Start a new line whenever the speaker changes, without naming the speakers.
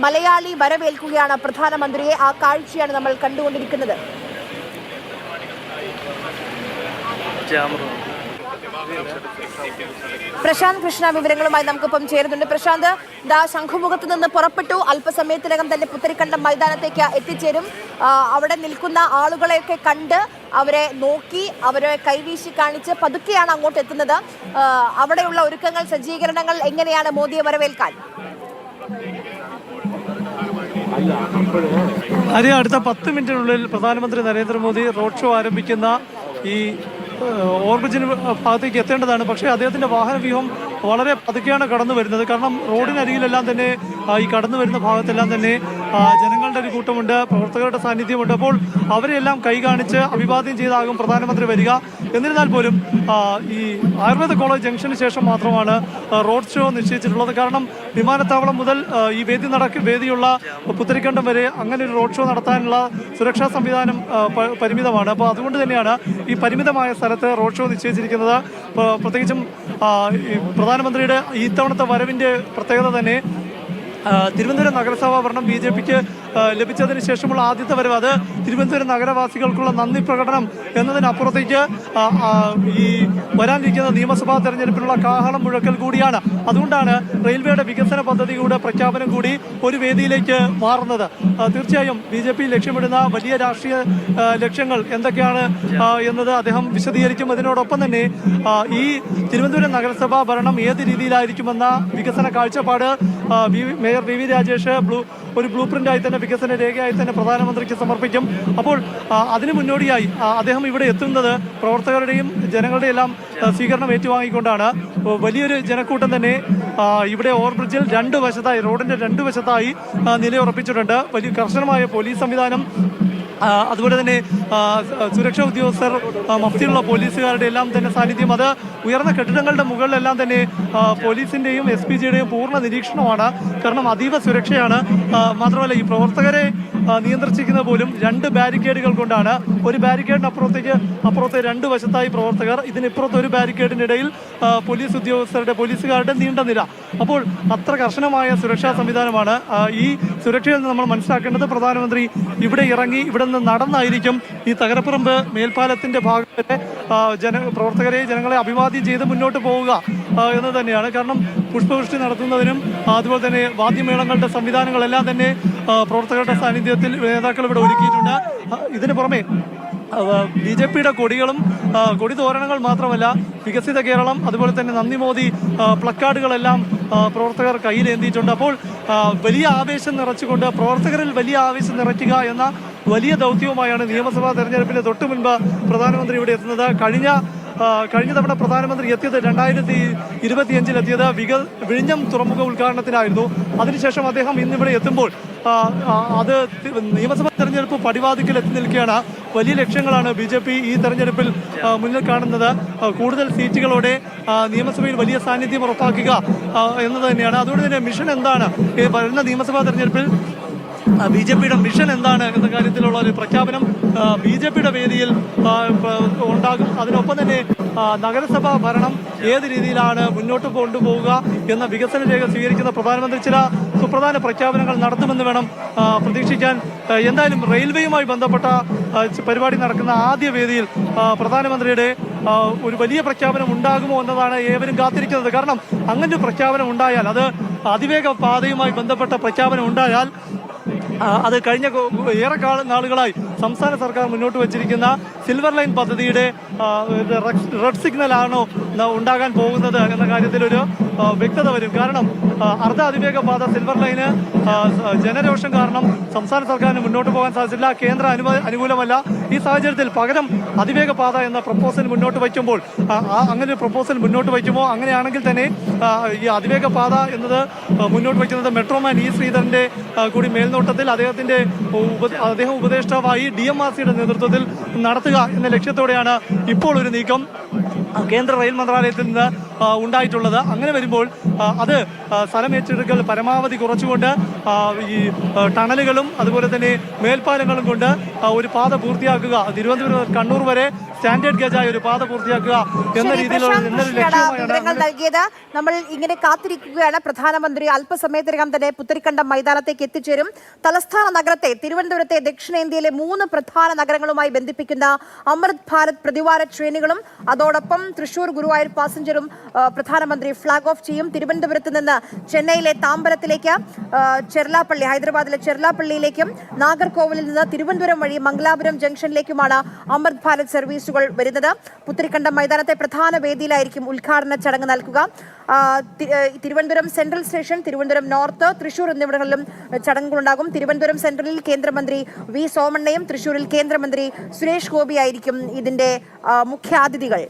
മലയാളി വരവേൽക്കുകയാണ് പ്രധാനമന്ത്രിയെ. ആ കാഴ്ചയാണ് നമ്മൾ കണ്ടുകൊണ്ടിരിക്കുന്നത്. പ്രശാന്ത് കൃഷ്ണ വിവരങ്ങളുമായി നമുക്കൊപ്പം ചേരുന്നുണ്ട്. പ്രശാന്ത്, ശംഖുമുഖത്ത് നിന്ന് പുറപ്പെട്ടു, അല്പസമയത്തിനകം തന്നെ പുത്തരിക്കണ്ടം മൈതാനത്തേക്ക് എത്തിച്ചേരും. അവിടെ നിൽക്കുന്ന ആളുകളെയൊക്കെ കണ്ട് അവരെ നോക്കി അവരെ കൈവീശി കാണിച്ച് പതുക്കെയാണ് അങ്ങോട്ട് എത്തുന്നത്. അവിടെയുള്ള ഒരുക്കങ്ങൾ, സജ്ജീകരണങ്ങൾ എങ്ങനെയാണ് മോദിയെ വരവേൽക്കാൻ?
അടുത്ത 10 മിനിറ്റിനുള്ളിൽ പ്രധാനമന്ത്രി നരേന്ദ്രമോദി റോഡ് ഷോ ആരംഭിക്കുന്ന ഈ ഓവർബ്രിഡ്ജിന് ഭാഗത്തേക്ക് എത്തേണ്ടതാണ്. പക്ഷേ അദ്ദേഹത്തിൻ്റെ വാഹനവ്യൂഹം വളരെ പതുക്കെയാണ് കടന്നു വരുന്നത്. കാരണം റോഡിനരികിലെല്ലാം തന്നെ ഈ കടന്നു വരുന്ന ഭാഗത്തെല്ലാം തന്നെ ജനങ്ങളുടെ ഒരു കൂട്ടമുണ്ട്, പ്രവർത്തകരുടെ സാന്നിധ്യമുണ്ട്. അപ്പോൾ അവരെല്ലാം കൈ കാണിച്ച് അഭിവാദ്യം ചെയ്താകും പ്രധാനമന്ത്രി വരിക. എന്നിരുന്നാൽ പോലും ഈ ആയുർവേദ കോളേജ് ജംഗ്ഷന് ശേഷം മാത്രമാണ് റോഡ് ഷോ നിശ്ചയിച്ചിട്ടുള്ളത്. കാരണം വിമാനത്താവളം മുതൽ ഈ വേദിയുള്ള പുത്തരിക്കണ്ടം വരെ അങ്ങനെ ഒരു റോഡ് ഷോ നടത്താനുള്ള സുരക്ഷാ സംവിധാനം പരിമിതമാണ്. അപ്പോൾ അതുകൊണ്ട് തന്നെയാണ് ഈ പരിമിതമായ സ്ഥലത്ത് റോഡ് ഷോ നിശ്ചയിച്ചിരിക്കുന്നത്. പ്രത്യേകിച്ചും പ്രധാനമന്ത്രിയുടെ ഈ തവണത്തെ വരവിൻ്റെ പ്രത്യേകത തന്നെ തിരുവനന്തപുരം നഗരസഭാ ഭരണം BJPക്ക് ലഭിച്ചതിന് ശേഷമുള്ള ആദ്യത്തെ വരവ്. അത് തിരുവനന്തപുരം നഗരവാസികൾക്കുള്ള നന്ദി പ്രകടനം എന്നതിനപ്പുറത്തേക്ക് ഈ വരാനിരിക്കുന്ന നിയമസഭാ തെരഞ്ഞെടുപ്പിനുള്ള കാഹളം മുഴക്കൽ കൂടിയാണ്. അതുകൊണ്ടാണ് റെയിൽവേയുടെ വികസന പദ്ധതിയുടെ പ്രഖ്യാപനം കൂടി ഒരു വേദിയിലേക്ക് മാറുന്നത്. തീർച്ചയായും BJP ലക്ഷ്യമിടുന്ന വലിയ രാഷ്ട്രീയ ലക്ഷ്യങ്ങൾ എന്തൊക്കെയാണ് എന്നത് അദ്ദേഹം വിശദീകരിക്കും. അതിനോടൊപ്പം തന്നെ ഈ തിരുവനന്തപുരം നഗരസഭാ ഭരണം ഏത് രീതിയിലായിരിക്കുമെന്ന വികസന കാഴ്ചപ്പാട് മേയർ VV രാജേഷ് ഒരു ബ്ലൂ പ്രിന്റായി തന്നെ, വികസന രേഖയായി തന്നെ പ്രധാനമന്ത്രിക്ക് സമർപ്പിക്കും. അപ്പോൾ അതിനു മുന്നോടിയായി അദ്ദേഹം ഇവിടെ എത്തുന്നത് പ്രവർത്തകരുടെയും ജനങ്ങളുടെയും എല്ലാം സ്വീകരണം ഏറ്റുവാങ്ങിക്കൊണ്ടാണ്. വലിയൊരു ജനക്കൂട്ടം തന്നെ ഇവിടെ ഓവർബ്രിഡ്ജിൽ റോഡിന്റെ രണ്ട് വശത്തായി നിലയുറപ്പിച്ചിട്ടുണ്ട്. വലിയ കർശനമായ പോലീസ് സംവിധാനം, അതുപോലെ തന്നെ സുരക്ഷാ ഉദ്യോഗസ്ഥർ, മഫ്തിയുള്ള പോലീസുകാരുടെ എല്ലാം തന്നെ സാന്നിധ്യം. അത് ഉയർന്ന കെട്ടിടങ്ങളുടെ മുകളിലെല്ലാം തന്നെ പോലീസിന്റെയും SPGയുടെയും പൂർണ്ണ നിരീക്ഷണമാണ്. കാരണം അതീവ സുരക്ഷയാണ്. മാത്രമല്ല ഈ പ്രവർത്തകരെ നിയന്ത്രിച്ചിരിക്കുന്നത് പോലും 2 ബാരിക്കേഡുകൾ കൊണ്ടാണ്. ഒരു ബാരിക്കേഡിനപ്പുറത്തെ 2 വശത്തായി പ്രവർത്തകർ, ഇതിനിപ്പുറത്ത് ഒരു ബാരിക്കേഡിനിടയിൽ പോലീസുകാരുടെ നീണ്ട നിര. അപ്പോൾ അത്ര കർശനമായ സുരക്ഷാ സംവിധാനമാണ്. ഈ സുരക്ഷയിൽ നിന്ന് നമ്മൾ മനസ്സിലാക്കേണ്ടത് പ്രധാനമന്ത്രി ഇവിടെ ഇറങ്ങി ഇവിടെ നിന്ന് നടന്നായിരിക്കും ഈ തകരപ്പറമ്പ് മേൽപ്പാലത്തിന്റെ ഭാഗം വരെ ജനങ്ങളെ അഭിവാദ്യം ചെയ്ത് മുന്നോട്ട് പോവുക എന്ന് തന്നെയാണ്. കാരണം പുഷ്പവൃഷ്ടി നടത്തുന്നതിനും അതുപോലെ തന്നെ വാദ്യമേളങ്ങളുടെ സംവിധാനങ്ങളെല്ലാം തന്നെ പ്രവർത്തകരുടെ സാന്നിധ്യത്തിൽ നേതാക്കൾ ഇവിടെ ഒരുക്കിയിട്ടുണ്ട്. ഇതിന് പുറമെ BJPയുടെ കൊടി തോരണങ്ങൾ മാത്രമല്ല, വികസിത കേരളം, അതുപോലെ തന്നെ നന്ദി മോദി പ്ലക്കാർഡുകളെല്ലാം പ്രവർത്തകർ കയ്യിലേന്തിയിട്ടുണ്ട്. അപ്പോൾ വലിയ ആവേശം നിറച്ചുകൊണ്ട് പ്രവർത്തകരിൽ വലിയ ആവേശം നിറയ്ക്കുക എന്ന വലിയ ദൗത്യവുമായാണ് നിയമസഭാ തെരഞ്ഞെടുപ്പിന് തൊട്ടു മുൻപ് പ്രധാനമന്ത്രി ഇവിടെ എത്തുന്നത്. കഴിഞ്ഞ തവണ പ്രധാനമന്ത്രി എത്തിയത് 2025 എത്തിയത് വിഴിഞ്ഞം തുറമുഖ ഉദ്ഘാടനത്തിനായിരുന്നു. അതിനുശേഷം അദ്ദേഹം ഇന്നിവിടെ എത്തുമ്പോൾ അത് നിയമസഭാ തെരഞ്ഞെടുപ്പ് പടിവാതിക്കൽ എത്തി നിൽക്കുകയാണ്. വലിയ ലക്ഷ്യങ്ങളാണ് BJP ഈ തെരഞ്ഞെടുപ്പിൽ മുന്നിൽ കാണുന്നത്. കൂടുതൽ സീറ്റുകളോടെ നിയമസഭയിൽ വലിയ സാന്നിധ്യം ഉറപ്പാക്കുക എന്നത് തന്നെയാണ്. അതുകൊണ്ട് തന്നെ മിഷൻ എന്താണ്, വരുന്ന നിയമസഭാ തെരഞ്ഞെടുപ്പിൽ BJPയുടെ മിഷൻ എന്താണ് എന്ന കാര്യത്തിലുള്ള ഒരു പ്രഖ്യാപനം BJPയുടെ വേദിയിൽ ഉണ്ടാകും. അതിനൊപ്പം തന്നെ നഗരസഭാ ഭരണം ഏത് രീതിയിലാണ് മുന്നോട്ട് കൊണ്ടുപോവുക എന്ന വികസന രേഖ സ്വീകരിക്കുന്ന പ്രധാനമന്ത്രി ചില സുപ്രധാന പ്രഖ്യാപനങ്ങൾ നടത്തുമെന്ന് വേണം പ്രതീക്ഷിക്കാൻ. എന്തായാലും റെയിൽവേയുമായി ബന്ധപ്പെട്ട പരിപാടി നടക്കുന്ന ആദ്യ വേദിയിൽ പ്രധാനമന്ത്രിയുടെ ഒരു വലിയ പ്രഖ്യാപനം ഉണ്ടാകുമോ എന്നതാണ് ഏവരും കാത്തിരിക്കുന്നത്. കാരണം അങ്ങനെ പ്രഖ്യാപനം ഉണ്ടായാൽ, അത് അതിവേഗ പാതയുമായി ബന്ധപ്പെട്ട പ്രഖ്യാപനം ഉണ്ടായാൽ, അത് കഴിഞ്ഞ ഏറെ നാളുകളായി സംസ്ഥാന സർക്കാർ മുന്നോട്ട് വച്ചിരിക്കുന്ന സിൽവർ ലൈൻ പദ്ധതിയുടെ റെഡ് സിഗ്നൽ ആണോ ഉണ്ടാകാൻ പോകുന്നത് എന്ന കാര്യത്തിൽ ഒരു വ്യക്തത വരും. കാരണം അർദ്ധ അതിവേഗ പാത സിൽവർ ലൈന് ജനരോഷം കാരണം സംസ്ഥാന സർക്കാരിന് മുന്നോട്ട് പോകാൻ സാധിച്ചില്ല. കേന്ദ്ര അനുകൂലമല്ല. ഈ സാഹചര്യത്തിൽ പകരം അതിവേഗ പാത എന്ന പ്രപ്പോസൽ മുന്നോട്ട് വയ്ക്കുമ്പോൾ, അങ്ങനെ ഒരു പ്രപ്പോസൽ മുന്നോട്ട് വയ്ക്കുമോ? അങ്ങനെയാണെങ്കിൽ തന്നെ ഈ അതിവേഗ പാത എന്നത് മുന്നോട്ട് വയ്ക്കുന്നത് മെട്രോമാൻ E ശ്രീധരന്റെ കൂടി മേൽനോട്ടത്തിൽ അദ്ദേഹം ഉപദേഷ്ടാവായി DMRCയുടെ നേതൃത്വത്തിൽ നടത്തുക എന്ന ലക്ഷ്യത്തോടെയാണ് ഇപ്പോൾ ഒരു നീക്കം. കേന്ദ്ര റെയിൽ മന്ത്രാലയത്തിൽ നിന്ന് ഉണ്ടായിട്ടുള്ളത്. അങ്ങനെ വരുമ്പോൾ അത് സ്ഥലം ഏറ്റെടുക്കൽ പരമാവധി കുറച്ചുകൊണ്ട് ഈ ടണലുകളും അതുപോലെ തന്നെ മേൽപ്പാലങ്ങളും കൊണ്ട് ഒരു പാത പൂർത്തിയാക്കുക, തിരുവനന്തപുരം കണ്ണൂർ വരെ സ്റ്റാൻഡേർഡ് ഗേജായ ഒരു പാത പൂർത്തിയാക്കുക എന്ന രീതിയിലുള്ള
വിവരങ്ങൾ നൽകിയത്. നമ്മൾ ഇങ്ങനെ കാത്തിരിക്കുകയാണ്. പ്രധാനമന്ത്രി അല്പസമയത്തിനകം തന്നെ പുത്തരിക്കണ്ടം മൈതാനത്തേക്ക് എത്തിച്ചേരും. തലസ്ഥാന നഗരത്തെ, തിരുവനന്തപുരത്തെ ദക്ഷിണേന്ത്യയിലെ 3 പ്രധാന നഗരങ്ങളുമായി ബന്ധിപ്പിക്കുന്ന അമൃത് ഭാരത് പ്രതിവാര ട്രെയിനുകളും അതോടൊപ്പം തൃശൂർ ഗുരുവായൂർ പാസഞ്ചറും പ്രധാനമന്ത്രി ഫ്ളാഗ് ഓഫ് ചെയ്യും. തിരുവനന്തപുരത്ത് നിന്ന് ചെന്നൈയിലെ താമ്പരത്തിലേക്ക്, ചെർലാപ്പള്ളി, ഹൈദരാബാദിലെ ചെർലാപ്പള്ളിയിലേക്കും നാഗർകോവിലിൽ നിന്ന് തിരുവനന്തപുരം വഴി മംഗലാപുരം ജംഗ്ഷനിലേക്കുമാണ് അമൃത് ഭാരത് സർവീസുകൾ വരുന്നത്. പുത്തരിക്കണ്ടം മൈതാനത്തെ പ്രധാന വേദിയിലായിരിക്കും ഉദ്ഘാടന ചടങ്ങ് നൽകുക. Thiruvananthapuram central station, Thiruvananthapuram north, Thrissur എന്നിവിടങ്ങളിലും ചടങ്ങുകളുണ്ടാകും. തിരുവനന്തപുരം സെൻട്രലിൽ കേന്ദ്രമന്ത്രി വി സോമണ്ണയും തൃശൂരിൽ കേന്ദ്രമന്ത്രി സുരേഷ് ഗോപിയായിരിക്കും ഇതിന്റെ മുഖ്യാതിഥികൾ.